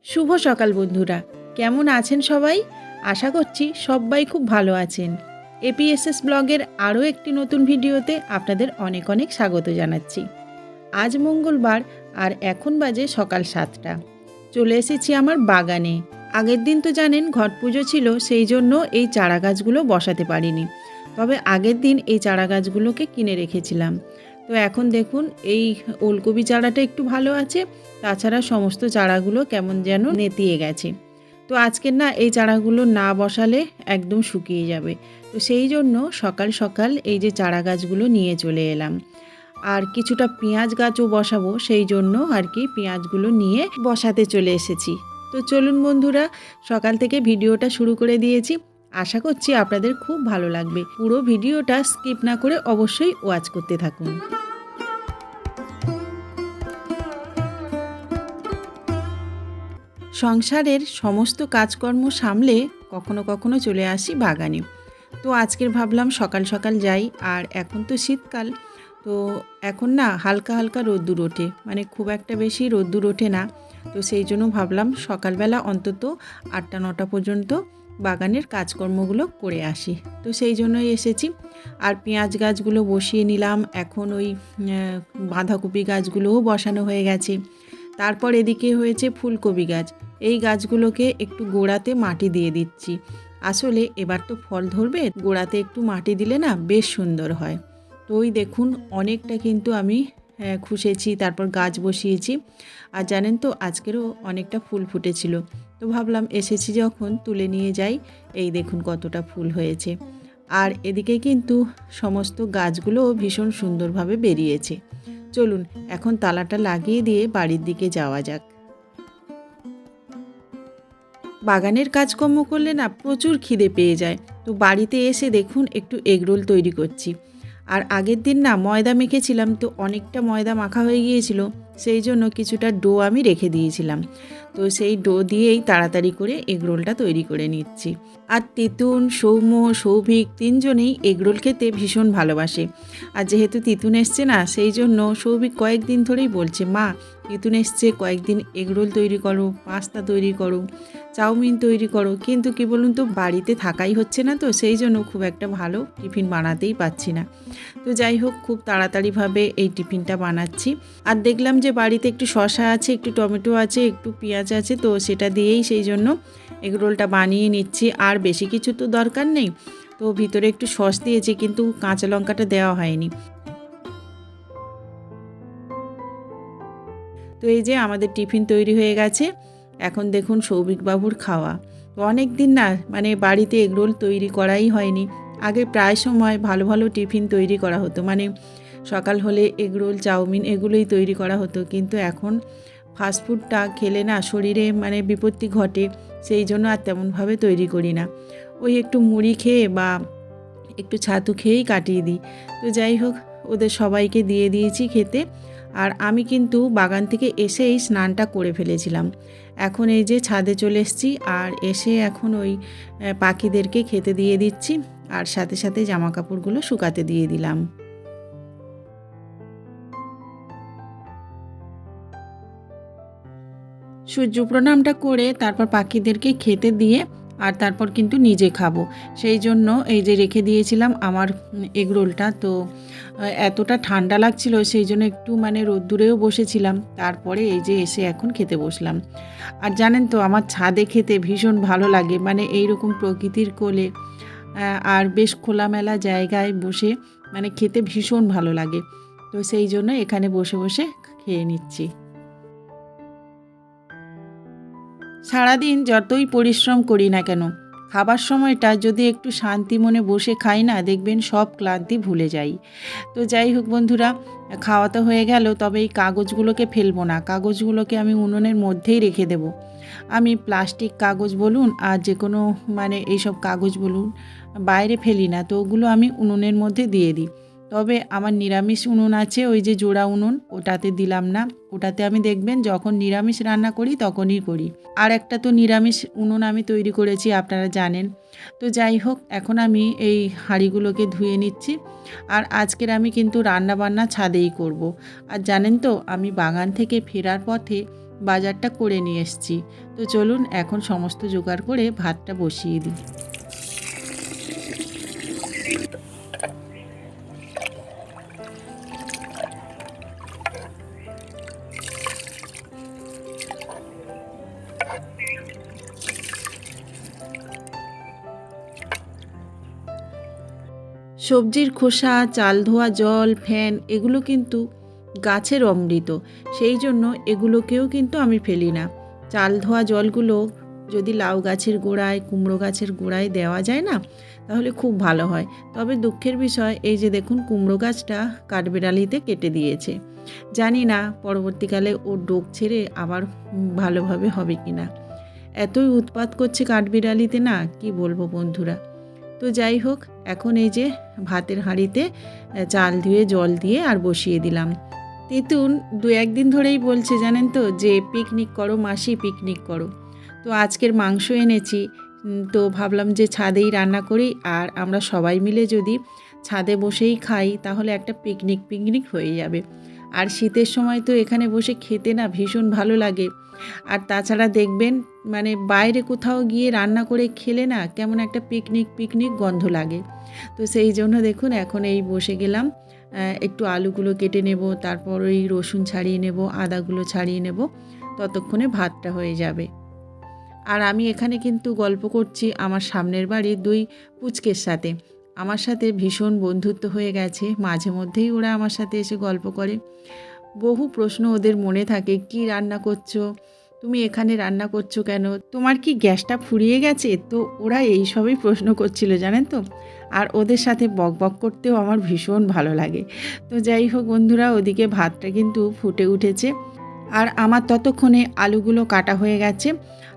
শুভ সকাল বন্ধুরা, কেমন আছেন সবাই? আশা করছি সবাই খুব ভালো আছেন। এপিএসএস ব্লগের আরও একটি নতুন ভিডিওতে আপনাদের অনেক অনেক স্বাগত জানাচ্ছি। আজ মঙ্গলবার আর এখন বাজে সকাল 7টা। চলে এসেছি আমার বাগানে। আগের দিন তো জানেন ঘট পুজো ছিল, সেই জন্য এই চারা গাছগুলো বসাতে পারিনি। তবে আগের দিন এই চারা গাছগুলোকে কিনে রেখেছিলাম। তো এখন দেখুন এই ওলকপি চারাটা একটু ভালো আছে, তাছাড়া সমস্ত চারাগুলো কেমন যেন নেতিয়ে গেছে। তো আজকের না এই চারাগুলো না বসালে একদম শুকিয়ে যাবে। তো সেই জন্য সকাল সকাল এই যে চারা গাছগুলো নিয়ে চলে এলাম। আর কিছুটা পেঁয়াজ গাছও বসাবো, সেই জন্য আর কি পেঁয়াজগুলো নিয়ে বসাতে চলে এসেছি। তো চলুন বন্ধুরা, সকাল থেকে ভিডিওটা শুরু করে দিয়েছি। আশা করছি আপনাদের খুব ভালো লাগবে। পুরো ভিডিওটা স্কিপ না করে অবশ্যই ওয়াচ করতে থাকুন। সংসারের সমস্ত কাজকর্ম সামলে কখনো কখনো চলে আসি বাগানে। তো আজকের ভাবলাম সকাল সকাল যাই। আর এখন তো শীতকাল, তো এখন না হালকা হালকা রোদ্দুর ওঠে, মানে খুব একটা বেশি রোদ্দুর ওঠে না। তো সেই জন্য ভাবলাম সকালবেলা অন্তত 8টা-9টা পর্যন্ত বাগানের কাজকর্মগুলো করে আসি। তো সেই জন্যই এসেছি। আর পেঁয়াজ গাছগুলো বসিয়ে নিলাম। এখন ওই বাঁধাকপি গাছগুলোও বসানো হয়ে গেছে। তারপর এদিকে হয়েছে ফুলকপি গাছ। এই গাছগুলোকে একটু গোড়াতে মাটি দিয়ে দিচ্ছি। আসলে এবার তো ফল ধরবে, গোড়াতে একটু মাটি দিলে না বেশ সুন্দর হয়। তো ওই দেখুন অনেকটা কিন্তু আমি খুশেছি, তারপর গাছ বসিয়েছি। আর জানেন তো আজকেরও অনেকটা ফুল ফুটেছিল। তো ভাবলাম এসেছি যখন তুলে নিয়ে যাই। এই দেখুন কতটা ফুল হয়েছে। আর এদিকে কিন্তু সমস্ত গাছগুলোও ভীষণ সুন্দরভাবে বেরিয়েছে। চলুন এখন তালাটা লাগিয়ে দিয়ে বাড়ির দিকে যাওয়া যাক। বাগানের কাজকর্ম করলে না প্রচুর খিদে পেয়ে যায়। তো বাড়িতে এসে দেখুন একটু এগরোল তৈরি করছি। আর আগের দিন না ময়দা মেখেছিলাম, তো অনেকটা ময়দা মাখা হয়ে গিয়েছিল, সেই জন্য কিছুটা ডো আমি রেখে দিয়েছিলাম। তো সেই ডো দিয়েই তাড়াতাড়ি করে এগরোলটা তৈরি করে নিচ্ছি। আর তিতুন, সৌম্য, সৌভিক তিনজনেই এগরোল খেতে ভীষণ ভালোবাসে। আর যেহেতু তিতুন এসছে না, সেই জন্য সৌভিক কয়েকদিন ধরেই বলছে, মা তিতুন এসছে, কয়েকদিন এগরোল তৈরি করো, পাস্তা তৈরি করো, চাউমিন তৈরি করো। কিন্তু কি বলুন তো, বাড়িতে থাকাই হচ্ছে না, তো সেই জন্য খুব একটা ভালো টিফিন বানাতেই পারছি না। তো যাই হোক, খুব তাড়াতাড়িভাবে এই টিফিনটা বানাচ্ছি। আর দেখলাম যে বাড়িতে একটু শসা আছে, একটু টমেটো আছে, একটু পেঁয়াজ আছে, তো সেটা দিয়েই সেই জন্য এগরোলটা বানিয়ে নিচ্ছি। আর বেশি কিছু তো দরকার নেই। তো ভিতরে একটু সস দিয়েছি, কিন্তু কাঁচা লঙ্কাটা দেওয়া হয়নি। তো এই যে আমাদের টিফিন তৈরি হয়ে গেছে। এখন দেখুন সৌভিকবাবুর খাওয়া। তো অনেক দিন না মানে বাড়িতে এগরোল তৈরি করাই হয়নি। আগে প্রায় সময় ভালো ভালো টিফিন তৈরি করা হতো, মানে সকাল হলে এগরোল, চাউমিন এগুলোই তৈরি করা হতো। কিন্তু এখন ফাস্টফুডটা খেলে না শরীরে মানে বিপত্তি ঘটে, সেই জন্য আর তেমনভাবে তৈরি করি না। ওই একটু মুড়ি খেয়ে বা একটু ছাতু খেয়েই কাটিয়ে দিই। তো যাই হোক, ওদের সবাইকে দিয়ে দিয়েছি খেতে। আর আমি কিন্তু বাগান থেকে এসেই স্নানটা করে ফেলেছিলাম। এখন এই যে ছাদে চলে এসেছি, আর এসে এখন ওই পাখিদেরকে খেতে দিয়ে দিচ্ছি। আর সাথে সাথে জামা কাপড়গুলো শুকাতে দিয়ে দিলাম। সূর্য প্রণামটা করে তারপর পাখিদেরকে খেতে দিয়ে আর তারপর কিন্তু নিজে খাবো। সেই জন্য এই যে রেখে দিয়েছিলাম আমার এগরোলটা। তো এতটা ঠান্ডা লাগছিল, সেই জন্য একটু মানে রোদ্দুরেও বসেছিলাম। তারপরে এই যে এসে এখন খেতে বসলাম। আর জানেন তো আমার ছাদে খেতে ভীষণ ভালো লাগে, মানে এইরকম প্রকৃতির কোলে আর বেশ খোলামেলা জায়গায় বসে মানে খেতে ভীষণ ভালো লাগে। তো সেই জন্য এখানে বসে বসে খেয়ে নিচ্ছি। সারাদিন যতই পরিশ্রম করি না কেন, খাবার সময়টা যদি একটু শান্তি মনে বসে খাই না, দেখবেন সব ক্লান্তি ভুলে যাই। তো যাই হোক বন্ধুরা, খাওয়া তো হয়ে গেল, তবে এই কাগজগুলোকে ফেলবো না। কাগজগুলোকে আমি উনুনের মধ্যেই রেখে দেব। আমি প্লাস্টিক কাগজ বলুন আর যে কোনো মানে এইসব কাগজ বলুন বাইরে ফেলি না, তো ওগুলো আমি উনুনের মধ্যে দিয়ে দিই। তবে আমার নিরামিষ উনুন আছে, ওই যে জোড়া উনুন, ওটাতে দিলাম না। ওটাতে আমি দেখবেন যখন নিরামিষ রান্না করি তখনই করি। আর একটা তো নিরামিষ উনুন আমি তৈরি করেছি, আপনারা জানেন। তো যাই হোক, এখন আমি এই হাঁড়িগুলোকে ধুয়ে নিচ্ছি। আর আজকের আমি কিন্তু রান্না বান্না ছাদেই করব। আর জানেন তো আমি বাগান থেকে ফেরার পথে বাজারটা করে নিয়ে এসেছি। তো চলুন এখন সমস্ত জোগাড় করে ভাতটা বসিয়ে দিই। সবজির খোসা, চাল ধোয়া জল, ফ্যান এগুলো কিন্তু গাছের অমৃত। সেই জন্য এগুলোকেও কিন্তু আমি ফেলি না। চাল ধোয়া জলগুলো যদি লাউ গাছের গোড়ায়, কুমড়ো গাছের গোড়ায় দেওয়া যায় না, তাহলে খুব ভালো হয়। তবে দুঃখের বিষয় এই যে দেখুন কুমড়ো গাছটা কাঠবেড়ালিতে কেটে দিয়েছে। জানি না পরবর্তীকালে ওর ডোক ছেড়ে আবার ভালোভাবে হবে কি না। এতই উৎপাত করছে কাঠবিড়ালিতে না, কি বলবো বন্ধুরা। তো যাই হোক, এখন এই যে ভাতের হাঁড়িতে চাল ধুয়ে জল দিয়ে আর বসিয়ে দিলাম। তিতুন ২-১ দিন ধরেই বলছে জানেন তো যে পিকনিক করো মাসি, পিকনিক করো। তো আজকের মাংস এনেছি, তো ভাবলাম যে ছাদেই রান্না করি আর আমরা সবাই মিলে যদি ছাদে বসেই খাই তাহলে একটা পিকনিক পিকনিক হয়ে যাবে। আর শীতের সময় তো এখানে বসে খেতে না ভীষণ ভালো লাগে। আর তাছাড়া দেখবেন মানে বাইরে কোথাও গিয়ে রান্না করে খেলে না কেমন একটা পিকনিক পিকনিক গন্ধ লাগে। তো সেই জন্য দেখুন এখন এই বসে গেলাম, একটু আলুগুলো কেটে নেব, তারপর ওই রসুন ছাড়িয়ে নেব, আদাগুলো ছাড়িয়ে নেব, ততক্ষণে ভাতটা হয়ে যাবে। আর আমি এখানে কিন্তু গল্প করছি আমার সামনের বাড়ির 2 পুচকের সাথে। আমার সাথে ভীষণ বন্ধুত্ব হয়ে গেছে, মাঝে মধ্যেই ওরা আমার সাথে এসে গল্প করে। বহু প্রশ্ন ওদের মনে থাকে, কি রান্না করছো, তুমি এখানে রান্না করছো কেন, তোমার কি গ্যাসটা ফুরিয়ে গেছে? তো ওরা এই সবই প্রশ্ন করছিল জানেন তো। আর ওদের সাথে বক বক করতেও আমার ভীষণ ভালো লাগে। তো যাই হোক বন্ধুরা, ওদিকে ভাতটা কিন্তু ফুটে উঠেছে আর আমার ততক্ষণে আলুগুলো কাটা হয়ে গেছে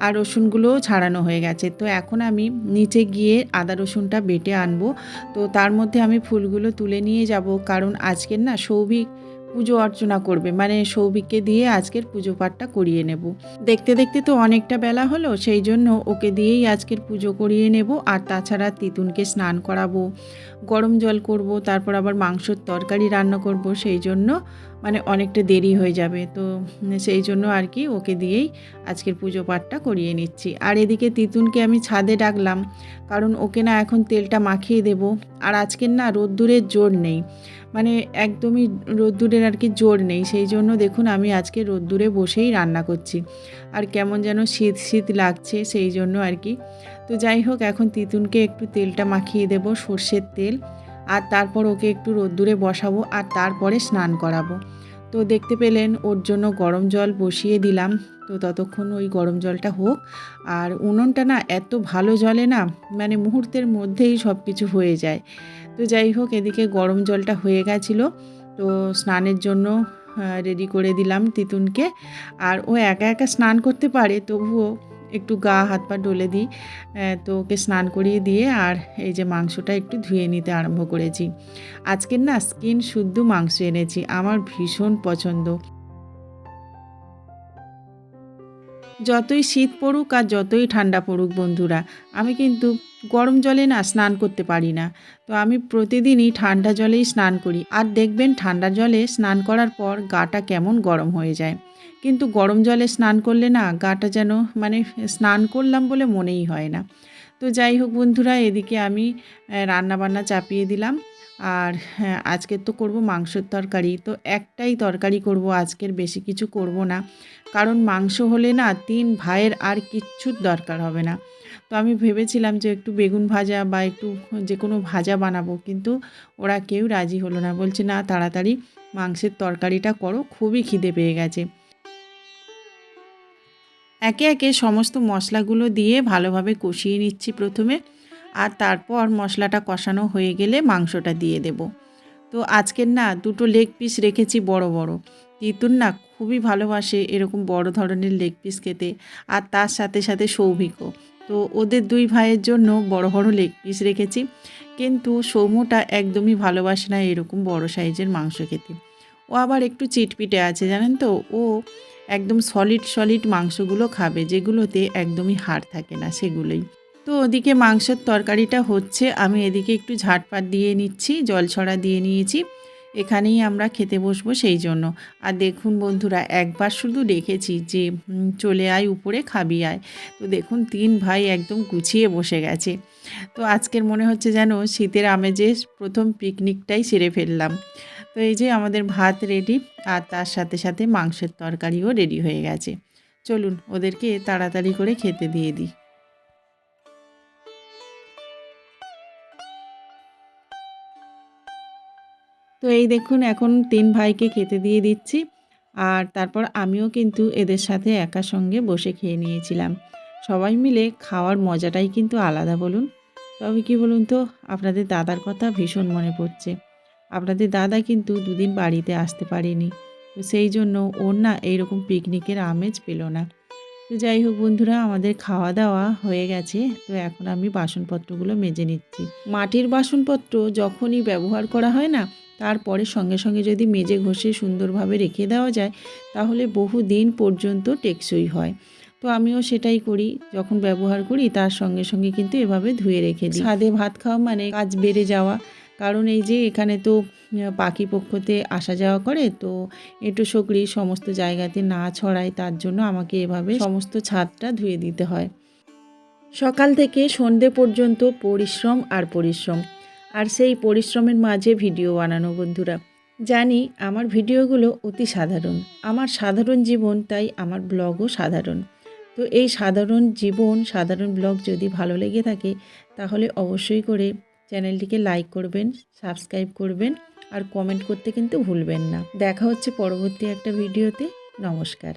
আর রসুনগুলোও ছাড়ানো হয়ে গেছে। তো এখন আমি নিচে গিয়ে আদা রসুনটা বেটে আনবো। তো তার মধ্যে আমি ফুলগুলো তুলে নিয়ে যাব, কারণ আজকের না সৌভিক পুজো অর্চনা করবে, মানে সৌভিককে দিয়ে আজকের পুজো পাঠটা করিয়ে নেব। দেখতে দেখতে তো অনেকটা বেলা হলো, সেই জন্য ওকে দিয়েই আজকের পুজো করিয়ে নেব। আর তাছাড়া তিতুনকে স্নান করাবো, গরম জল করব, তারপর আবার মাংসর তরকারি রান্না করব, সেই জন্য মানে অনেকটা দেরি হয়ে যাবে। তো সেই জন্য আর কি ওকে দিয়েই আজকের পুজো পাঠটা করিয়ে নিচ্ছি। আর এদিকে তিতুনকে আমি ছাদে ডাকলাম, কারণ ওকে না এখন তেলটা মাখিয়ে দেব। আর আজকের না রোদ্দুরের জোর নেই, মানে একদমই রোদ্দুরের আর কি জোর নেই, সেই জন্য দেখুন আমি আজকে রোদ্দুরে বসেই রান্না করছি। আর কেমন যেন শীত শীত লাগছে, সেই জন্য আর কি। তো যাই হোক, এখন তিতুনকে একটু তেলটা মাখিয়ে দেব, সর্ষের তেল, আর তারপর ওকে একটু রোদ্দুরে বসাবো আর তারপরে স্নান করাবো। তো দেখতে পেলেন ওর জন্য গরম জল বসিয়ে দিলাম। তো ততক্ষণ ওই গরম জলটা হোক। আর উনুনটা না এত ভালো জ্বলে না, মানে মুহূর্তের মধ্যেই সব কিছু হয়ে যায়। তো যাই হোক, এদিকে গরম জলটা হয়ে গেছিলো, তো স্নানের জন্য রেডি করে দিলাম তিতুনকে। আর ও একা একা স্নান করতে পারে, তবুও একটু গা হাত পা ডলে দিই। তো ওকে স্নান করিয়ে দিয়ে আর এই যে মাংসটা একটু ধুয়ে নিতে আরম্ভ করেছি। আজকের না স্কিন শুদ্ধ মাংস এনেছি, আমার ভীষণ পছন্দ। যতই শীত পড়ুক আর যতই ঠান্ডা পড়ুক বন্ধুরা, আমি কিন্তু গরম জলে না স্নান করতে পারি না। তো আমি প্রতিদিনই ঠান্ডা জলেই স্নান করি। আর দেখবেন ঠান্ডা জলে স্নান করার পর গাটা কেমন গরম হয়ে যায়। কিন্তু গরম জলে স্নান করলে না গাটা যেন মানে স্নান করলাম বলে মনেই হয় না। তো যাই হোক বন্ধুরা, এদিকে আমি রান্নাবান্না চাপিয়ে দিলাম। আর হ্যাঁ, আজকের তো করব মাংসের তরকারি। তো একটাই তরকারি করব আজকের, বেশি কিছু করব না। কারণ মাংস হলে না ৩ ভাইয়ের আর কিচ্ছুর দরকার হবে না। তো আমি ভেবেছিলাম যে একটু বেগুন ভাজা বা একটু যে কোনো ভাজা বানাবো, কিন্তু ওরা কেউ রাজি হলো না। বলছে না, তাড়াতাড়ি মাংসের তরকারিটা করো, খুবই খিদে পেয়ে গেছে। একে একে সমস্ত মশলাগুলো দিয়ে ভালোভাবে কষিয়ে নিচ্ছি প্রথমে, আর তারপর মশলাটা কষানো হয়ে গেলে মাংসটা দিয়ে দেব। তো আজকের না 2টো লেগ পিস রেখেছি বড় বড়। তিতুন না খুবই ভালোবাসে এরকম বড় ধরনের লেগ পিস খেতে, আর তার সাথে সাথে সৌভিকও। তো ওদের 2 ভাইয়ের জন্য বড় বড় লেগ পিস রেখেছি। কিন্তু সৌমুটা একদমই ভালোবাসে না এরকম বড় সাইজের মাংস খেতে। ও আবার একটু চিটপিটে আছে জানেন তো, ও একদম সলিড সলিড মাংসগুলো খাবে, যেগুলোতে একদমই হাড় থাকে না সেগুলোই। তো ওদিকে মাংসের তরকারিটা হচ্ছে, আমি এদিকে একটু ঝাটপাট দিয়ে নিচ্ছি, জল ছড়া দিয়ে নিয়েছি। এখানেই আমরা খেতে বসবো সেই জন্য। আর দেখুন বন্ধুরা, একবার শুধু ডেকেছি যে চলে আয় উপরে খাবি আয়। তো দেখুন 3 ভাই একদম গুছিয়ে বসে গেছে। তো আজকের মনে হচ্ছে যেন শীতের আমেজে প্রথম পিকনিকটাই সেরে ফেললাম। তো এই যে আমাদের ভাত রেডি, আর তার সাথে সাথে মাংসের তরকারিও রেডি হয়ে গেছে। চলুন ওদেরকে তাড়াতাড়ি করে খেতে দিয়ে দিই। তো এই দেখুন এখন 3 ভাইকে খেতে দিয়ে দিচ্ছি। আর তারপর আমিও কিন্তু এদের সাথে একা সঙ্গে বসে খেয়ে নিয়েছিলাম। সবাই মিলে খাওয়ার মজাটাই কিন্তু আলাদা বলুন। তবে কি বলুন তো, আপনাদের দাদার কথা ভীষণ মনে পড়ছে। আপনাদের দাদা কিন্তু 2 দিন বাড়িতে আসতে পারেনি। তো সেই জন্য ওর না এইরকম পিকনিকের আমেজ পেল না। তো যাই হোক বন্ধুরা, আমাদের খাওয়া দাওয়া হয়ে গেছে। তো এখন আমি বাসনপত্রগুলো মেজে নিচ্ছি। মাটির বাসনপত্র যখনই ব্যবহার করা হয় না, তারপরে সঙ্গে সঙ্গে যদি মেজে ঘষে সুন্দরভাবে রেখে দেওয়া যায়, তাহলে বহু দিন পর্যন্ত টেকসই হয়। তো আমিও সেটাই করি, যখন ব্যবহার করি তার সঙ্গে সঙ্গে কিন্তু এভাবে ধুয়ে রেখে দিই। ছাদে ভাত খাওয়া মানে কাজ বেড়ে যাওয়া, কারণ এই যে এখানে তো পাখিপক্ষতে আসা যাওয়া করে, তো এঁটো সকরি সমস্ত জায়গাতে না ছড়ায়, তার জন্য আমাকে এভাবে সমস্ত ছাদটা ধুয়ে দিতে হয়। সকাল থেকে সন্ধে পর্যন্ত পরিশ্রম আর পরিশ্রম, আর সেই পরিশ্রমের মাঝে ভিডিও বানানো বন্ধুরা। জানি আমার ভিডিওগুলো অতি সাধারণ, আমার সাধারণ জীবন, তাই আমার ব্লগও সাধারণ। তো এই সাধারণ জীবন, সাধারণ ব্লগ যদি ভালো লেগে থাকে, তাহলে অবশ্যই করে চ্যানেলটিকে লাইক করবেন, সাবস্ক্রাইব করবেন, আর কমেন্ট করতে কিন্তু ভুলবেন না। দেখা হচ্ছে পরবর্তী একটা ভিডিওতে। নমস্কার।